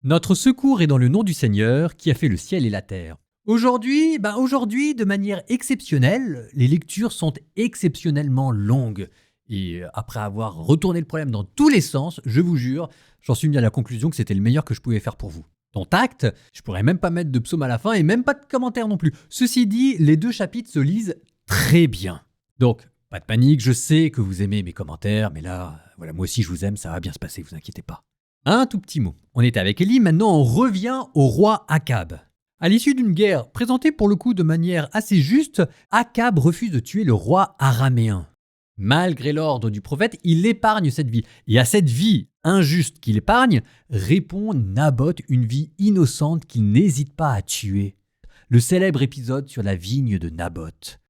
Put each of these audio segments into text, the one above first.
Notre secours est dans le nom du Seigneur qui a fait le ciel et la terre. Aujourd'hui, de manière exceptionnelle, les lectures sont exceptionnellement longues. Et après avoir retourné le problème dans tous les sens, je vous jure, j'en suis venu à la conclusion que c'était le meilleur que je pouvais faire pour vous. Dans Actes, je pourrais même pas mettre de psaume à la fin et même pas de commentaire non plus. Ceci dit, les deux chapitres se lisent très bien. Donc, pas de panique, je sais que vous aimez mes commentaires, mais là, voilà, moi aussi je vous aime, ça va bien se passer, vous inquiétez pas. Un tout petit mot. On était avec Élie, maintenant on revient au roi Akab. À l'issue d'une guerre présentée pour le coup de manière assez juste, Akab refuse de tuer le roi araméen. Malgré l'ordre du prophète, il épargne cette vie. Et à cette vie injuste qu'il épargne, répond Naboth, une vie innocente qu'il n'hésite pas à tuer. Le célèbre épisode sur la vigne de Naboth.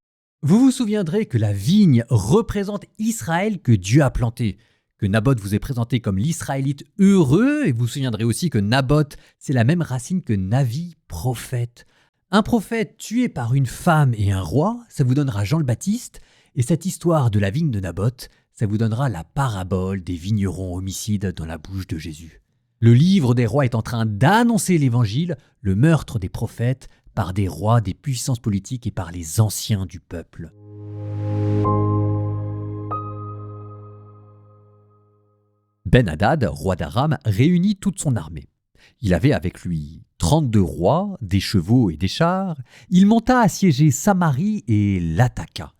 Vous vous souviendrez que la vigne représente Israël que Dieu a planté, que Naboth vous est présenté comme l'Israélite heureux, et vous vous souviendrez aussi que Naboth, c'est la même racine que Navi, prophète. Un prophète tué par une femme et un roi, ça vous donnera Jean le Baptiste, et cette histoire de la vigne de Naboth, ça vous donnera la parabole des vignerons homicides dans la bouche de Jésus. Le livre des rois est en train d'annoncer l'évangile, le meurtre des prophètes, par des rois, des puissances politiques et par les anciens du peuple. Ben-Hadad, roi d'Aram, réunit toute son armée. Il avait avec lui 32 rois, des chevaux et des chars. Il monta assiéger Samarie et l'attaqua.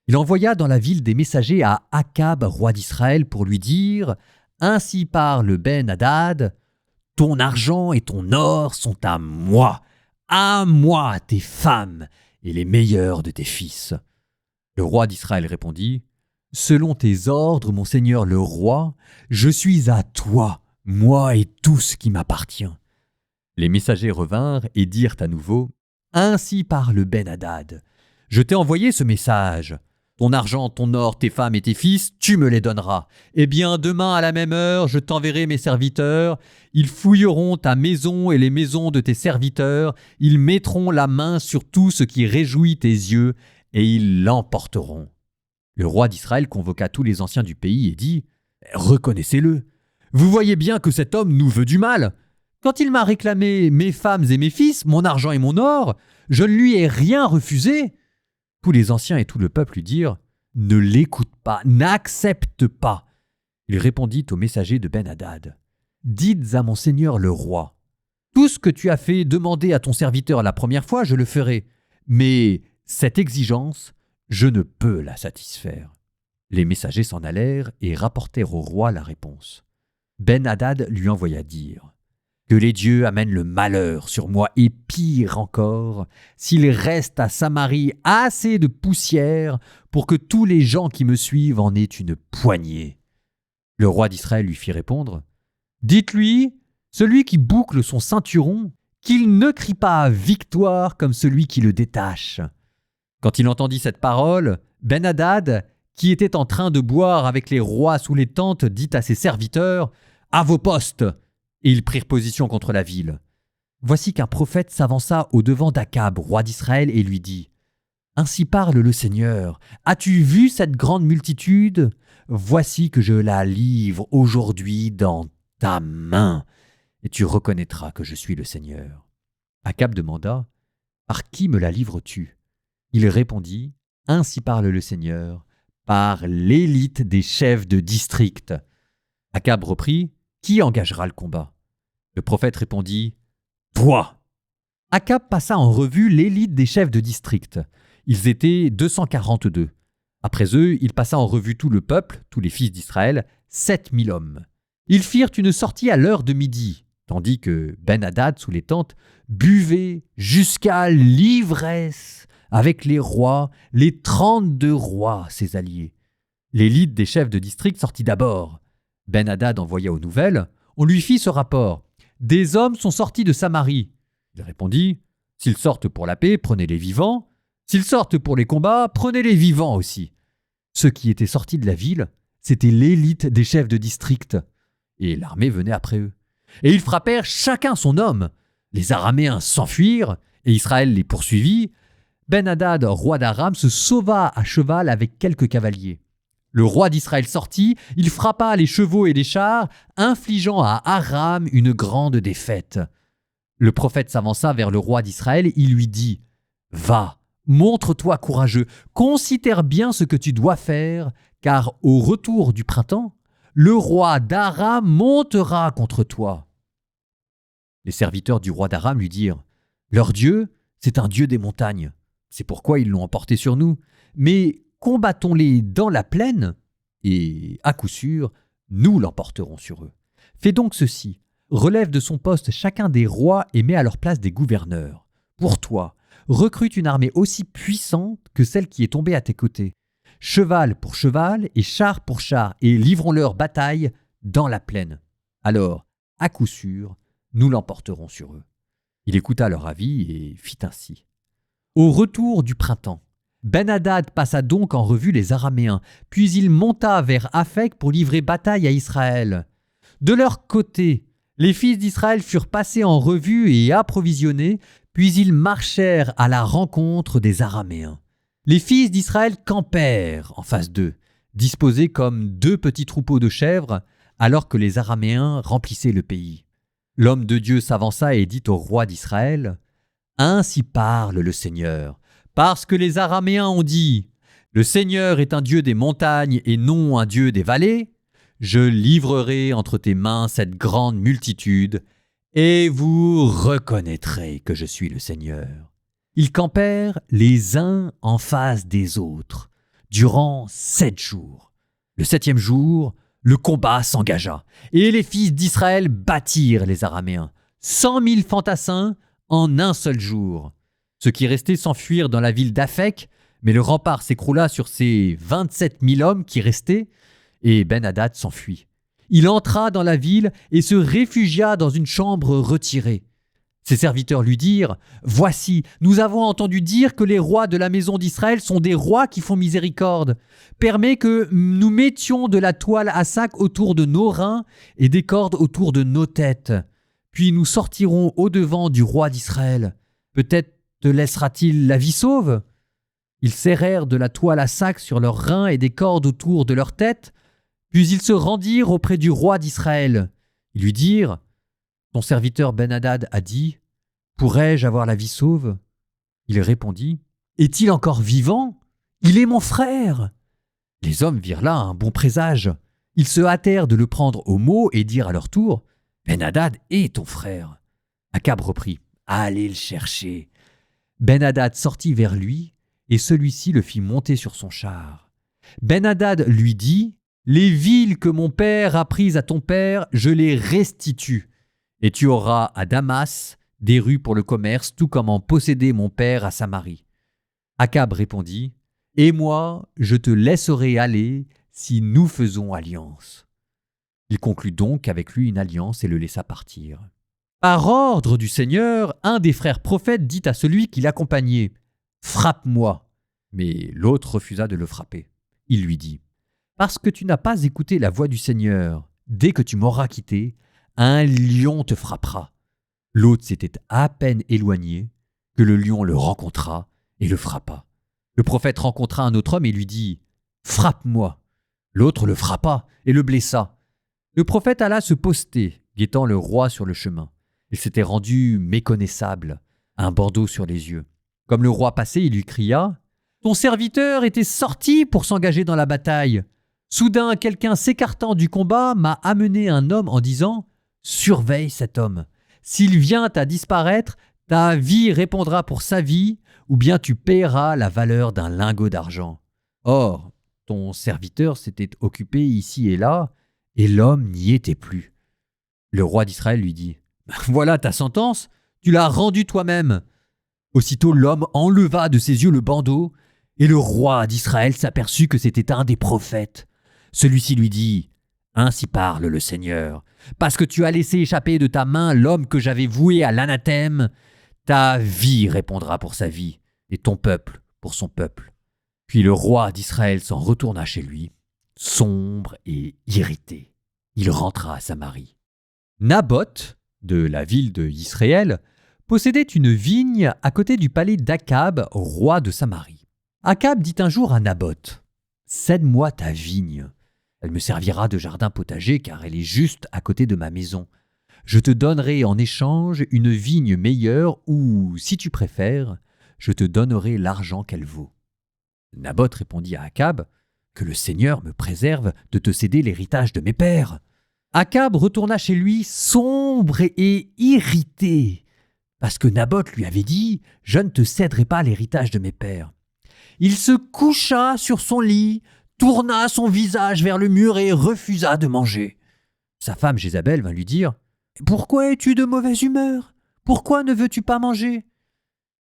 Il envoya dans la ville des messagers à Akab, roi d'Israël, pour lui dire « Ainsi parle Ben-Hadad, ton argent et ton or sont à moi tes femmes et les meilleurs de tes fils. » Le roi d'Israël répondit « Selon tes ordres, mon seigneur le roi, je suis à toi, moi et tout ce qui m'appartient. » Les messagers revinrent et dirent à nouveau « Ainsi parle Ben-Hadad, je t'ai envoyé ce message. Ton argent, ton or, tes femmes et tes fils, tu me les donneras. Eh bien, demain à la même heure, je t'enverrai mes serviteurs. Ils fouilleront ta maison et les maisons de tes serviteurs. Ils mettront la main sur tout ce qui réjouit tes yeux et ils l'emporteront. » Le roi d'Israël convoqua tous les anciens du pays et dit « Reconnaissez-le. Vous voyez bien que cet homme nous veut du mal. Quand il m'a réclamé mes femmes et mes fils, mon argent et mon or, je ne lui ai rien refusé. » Tous les anciens et tout le peuple lui dirent « Ne l'écoute pas, n'accepte pas. » Il répondit aux messagers de Ben-Hadad « Dites à mon seigneur le roi, tout ce que tu as fait demander à ton serviteur la première fois, je le ferai. Mais cette exigence, je ne peux la satisfaire. » Les messagers s'en allèrent et rapportèrent au roi la réponse. Ben-Hadad lui envoya dire « Que les dieux amènent le malheur sur moi et pire encore, s'il reste à Samarie assez de poussière pour que tous les gens qui me suivent en aient une poignée. » Le roi d'Israël lui fit répondre « Dites-lui, celui qui boucle son ceinturon, qu'il ne crie pas victoire comme celui qui le détache. » Quand il entendit cette parole, Ben-Hadad, qui était en train de boire avec les rois sous les tentes, dit à ses serviteurs « À vos postes !» Et ils prirent position contre la ville. Voici qu'un prophète s'avança au-devant d'Akab, roi d'Israël, et lui dit « Ainsi parle le Seigneur. As-tu vu cette grande multitude ? Voici que je la livre aujourd'hui dans ta main, et tu reconnaîtras que je suis le Seigneur. » Akab demanda « Par qui me la livres-tu » Il répondit « Ainsi parle le Seigneur, par l'élite des chefs de district. » Akab reprit « Qui engagera le combat ?» Le prophète répondit « Toi !» Akab passa en revue l'élite des chefs de district. Ils étaient 242. Après eux, il passa en revue tout le peuple, tous les fils d'Israël, 7000 hommes. Ils firent une sortie à l'heure de midi, tandis que Ben-Hadad, sous les tentes, buvait jusqu'à l'ivresse avec les rois, les 32 rois, ses alliés. L'élite des chefs de district sortit d'abord. Ben-Hadad envoya aux nouvelles. On lui fit ce rapport. « Des hommes sont sortis de Samarie. » Il répondit « S'ils sortent pour la paix, prenez-les vivants. S'ils sortent pour les combats, prenez-les vivants aussi. » Ceux qui étaient sortis de la ville, c'était l'élite des chefs de district. Et l'armée venait après eux. Et ils frappèrent chacun son homme. Les Araméens s'enfuirent, et Israël les poursuivit. Ben-Hadad, roi d'Aram, se sauva à cheval avec quelques cavaliers. Le roi d'Israël sortit, il frappa les chevaux et les chars, infligeant à Aram une grande défaite. Le prophète s'avança vers le roi d'Israël, il lui dit « Va, montre-toi courageux, considère bien ce que tu dois faire, car au retour du printemps, le roi d'Aram montera contre toi. » Les serviteurs du roi d'Aram lui dirent « Leur Dieu, c'est un Dieu des montagnes. C'est pourquoi ils l'ont emporté sur nous. Mais combattons-les dans la plaine, et à coup sûr, nous l'emporterons sur eux. Fais donc ceci, relève de son poste chacun des rois et mets à leur place des gouverneurs. Pour toi, recrute une armée aussi puissante que celle qui est tombée à tes côtés. Cheval pour cheval et char pour char, et livrons-leur bataille dans la plaine. Alors, à coup sûr, nous l'emporterons sur eux. » Il écouta leur avis et fit ainsi. Au retour du printemps, Ben-Hadad passa donc en revue les Araméens, puis il monta vers Aphek pour livrer bataille à Israël. De leur côté, les fils d'Israël furent passés en revue et approvisionnés, puis ils marchèrent à la rencontre des Araméens. Les fils d'Israël campèrent en face d'eux, disposés comme deux petits troupeaux de chèvres, alors que les Araméens remplissaient le pays. L'homme de Dieu s'avança et dit au roi d'Israël « Ainsi parle le Seigneur, parce que les Araméens ont dit « Le Seigneur est un Dieu des montagnes et non un Dieu des vallées. Je livrerai entre tes mains cette grande multitude, et vous reconnaîtrez que je suis le Seigneur. » Ils campèrent les uns en face des autres, durant 7 jours. Le 7e jour, le combat s'engagea, et les fils d'Israël battirent les Araméens, 100 000 fantassins en un seul jour. Ceux qui restaient s'enfuirent dans la ville d'Aphek, mais le rempart s'écroula sur ces 27 000 hommes qui restaient, et Ben-Hadad s'enfuit. Il entra dans la ville et se réfugia dans une chambre retirée. Ses serviteurs lui dirent « Voici, nous avons entendu dire que les rois de la maison d'Israël sont des rois qui font miséricorde. Permets que nous mettions de la toile à sac autour de nos reins et des cordes autour de nos têtes. Puis nous sortirons au-devant du roi d'Israël. Peut-être te laissera-t-il la vie sauve ?» Ils serrèrent de la toile à sac sur leurs reins et des cordes autour de leurs têtes. Puis ils se rendirent auprès du roi d'Israël. Ils lui dirent « Ton serviteur Ben-Hadad a dit « Pourrais-je avoir la vie sauve ?» Il répondit « Est-il encore vivant? Il est mon frère !» Les hommes virent là un bon présage. Ils se hâtèrent de le prendre au mot et dirent à leur tour « Ben-Hadad est ton frère. » Akab reprit « Allez le chercher. » Ben-Hadad sortit vers lui et celui-ci le fit monter sur son char. Ben-Hadad lui dit « Les villes que mon père a prises à ton père, je les restitue. Et tu auras à Damas des rues pour le commerce, tout comme en possédait mon père à Samarie. » Akab répondit « Et moi, je te laisserai aller si nous faisons alliance. » Il conclut donc avec lui une alliance et le laissa partir. Par ordre du Seigneur, un des frères prophètes dit à celui qui l'accompagnait « Frappe-moi !» Mais l'autre refusa de le frapper. Il lui dit « Parce que tu n'as pas écouté la voix du Seigneur, dès que tu m'auras quitté, un lion te frappera. » L'autre s'était à peine éloigné que le lion le rencontra et le frappa. Le prophète rencontra un autre homme et lui dit « Frappe-moi !» L'autre le frappa et le blessa. Le prophète alla se poster, guettant le roi sur le chemin. Il s'était rendu méconnaissable, un bandeau sur les yeux. Comme le roi passait, il lui cria « Ton serviteur était sorti pour s'engager dans la bataille. Soudain, quelqu'un s'écartant du combat m'a amené un homme en disant « Surveille cet homme. S'il vient à disparaître, ta vie répondra pour sa vie, ou bien tu paieras la valeur d'un lingot d'argent. » Or, ton serviteur s'était occupé ici et là, et l'homme n'y était plus. Le roi d'Israël lui dit « Voilà ta sentence, tu l'as rendue toi-même. » Aussitôt l'homme enleva de ses yeux le bandeau, et le roi d'Israël s'aperçut que c'était un des prophètes. Celui-ci lui dit « Ainsi parle le Seigneur, parce que tu as laissé échapper de ta main l'homme que j'avais voué à l'anathème, ta vie répondra pour sa vie, et ton peuple pour son peuple. » Puis le roi d'Israël s'en retourna chez lui, sombre et irrité. Il rentra à Samarie. Naboth, de la ville de Israël, possédait une vigne à côté du palais d'Akab, roi de Samarie. Akab dit un jour à Naboth Cède-moi ta vigne. Elle me servira de jardin potager car elle est juste à côté de ma maison. Je te donnerai en échange une vigne meilleure ou, si tu préfères, je te donnerai l'argent qu'elle vaut. » Naboth répondit à Akab, « Que le Seigneur me préserve de te céder l'héritage de mes pères. » Akab retourna chez lui sombre et irrité, parce que Naboth lui avait dit « Je ne te céderai pas l'héritage de mes pères. » Il se coucha sur son lit, tourna son visage vers le mur et refusa de manger. Sa femme Jézabel vint lui dire « Pourquoi es-tu de mauvaise humeur? Pourquoi ne veux-tu pas manger ?»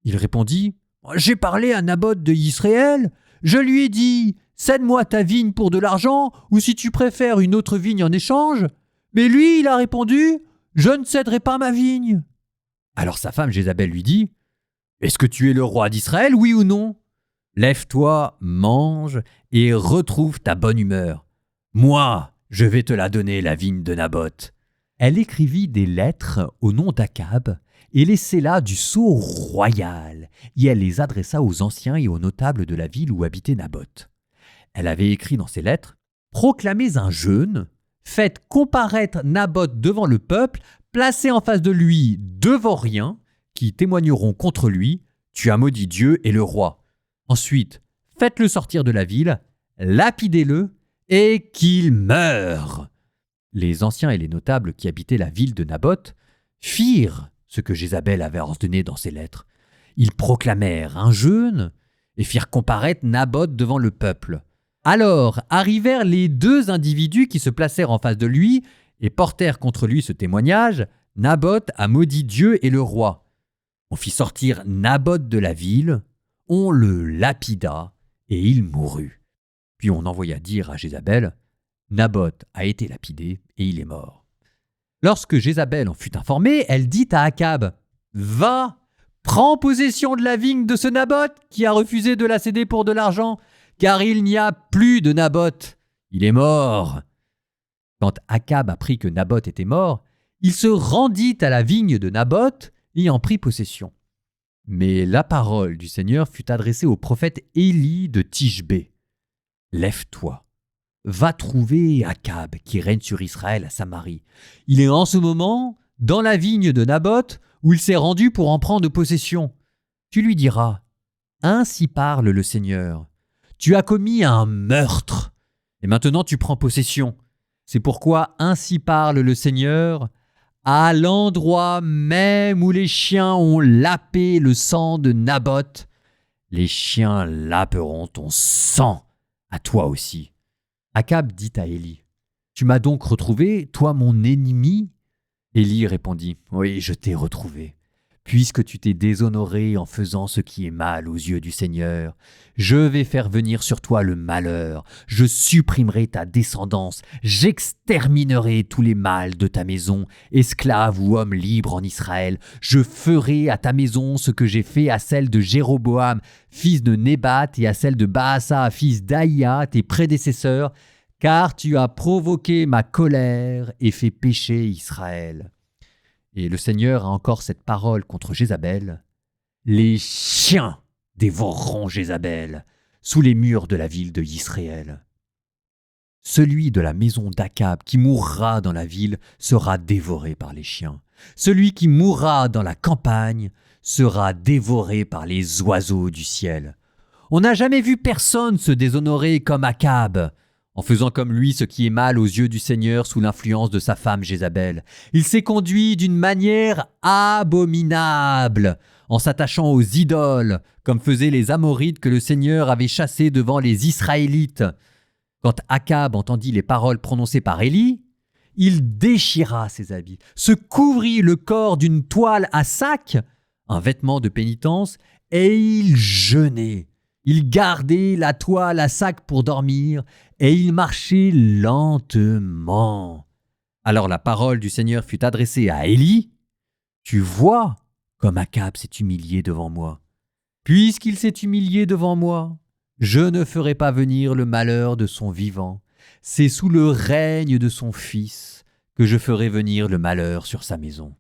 Il répondit « J'ai parlé à Naboth de Israël. Je lui ai dit « Cède-moi ta vigne pour de l'argent, ou si tu préfères une autre vigne en échange. » Mais lui, il a répondu « Je ne céderai pas ma vigne. » Alors sa femme Jézabel lui dit « Est-ce que tu es le roi d'Israël, oui ou non? Lève-toi, mange et retrouve ta bonne humeur. Moi, je vais te la donner, la vigne de Naboth. » Elle écrivit des lettres au nom d'Akab et les scella du sceau royal, et elle les adressa aux anciens et aux notables de la ville où habitait Naboth. Elle avait écrit dans ces lettres « Proclamez un jeûne, faites comparaître Naboth devant le peuple, placez en face de lui deux vauriens qui témoigneront contre lui, tu as maudit Dieu et le roi. Ensuite, faites-le sortir de la ville, lapidez-le et qu'il meure. » Les anciens et les notables qui habitaient la ville de Naboth firent ce que Jézabel avait ordonné dans ses lettres. Ils proclamèrent un jeûne et firent comparaître Naboth devant le peuple. Alors arrivèrent les deux individus qui se placèrent en face de lui et portèrent contre lui ce témoignage « Naboth a maudit Dieu et le roi. » On fit sortir Naboth de la ville, on le lapida et il mourut. Puis on envoya dire à Jézabel « Naboth a été lapidé et il est mort. » Lorsque Jézabel en fut informée, elle dit à Akab « Va, prends possession de la vigne de ce Naboth qui a refusé de la céder pour de l'argent, car il n'y a plus de Naboth, il est mort. » Quand Akab apprit que Naboth était mort, il se rendit à la vigne de Naboth et en prit possession. Mais la parole du Seigneur fut adressée au prophète Élie de Tishbé. « Lève-toi, va trouver Akab qui règne sur Israël à Samarie. Il est en ce moment dans la vigne de Naboth où il s'est rendu pour en prendre possession. Tu lui diras, ainsi parle le Seigneur. Tu as commis un meurtre et maintenant tu prends possession. C'est pourquoi ainsi parle le Seigneur. À l'endroit même où les chiens ont lapé le sang de Naboth, les chiens laperont ton sang à toi aussi. » Akab dit à Élie, « Tu m'as donc retrouvé, toi mon ennemi ?» Élie répondit, « Oui, je t'ai retrouvé. Puisque tu t'es déshonoré en faisant ce qui est mal aux yeux du Seigneur, je vais faire venir sur toi le malheur, je supprimerai ta descendance, j'exterminerai tous les mâles de ta maison, esclave ou homme libre en Israël. Je ferai à ta maison ce que j'ai fait à celle de Jéroboam, fils de Nébat, et à celle de Baasa, fils d'Aïa, tes prédécesseurs, car tu as provoqué ma colère et fait pécher Israël. » Et le Seigneur a encore cette parole contre Jézabel. « Les chiens dévoreront Jézabel sous les murs de la ville de Israël. » Celui de la maison d'Akab qui mourra dans la ville sera dévoré par les chiens. Celui qui mourra dans la campagne sera dévoré par les oiseaux du ciel. On n'a jamais vu personne se déshonorer comme Akab, en faisant comme lui ce qui est mal aux yeux du Seigneur sous l'influence de sa femme Jézabel. Il s'est conduit d'une manière abominable, en s'attachant aux idoles, comme faisaient les Amorites que le Seigneur avait chassés devant les Israélites. Quand Akab entendit les paroles prononcées par Élie, il déchira ses habits, se couvrit le corps d'une toile à sac, un vêtement de pénitence, et il jeûnait. Il gardait la toile à sac pour dormir, et il marchait lentement. Alors la parole du Seigneur fut adressée à Élie. « Tu vois comme Akab s'est humilié devant moi. Puisqu'il s'est humilié devant moi, je ne ferai pas venir le malheur de son vivant. C'est sous le règne de son fils que je ferai venir le malheur sur sa maison. »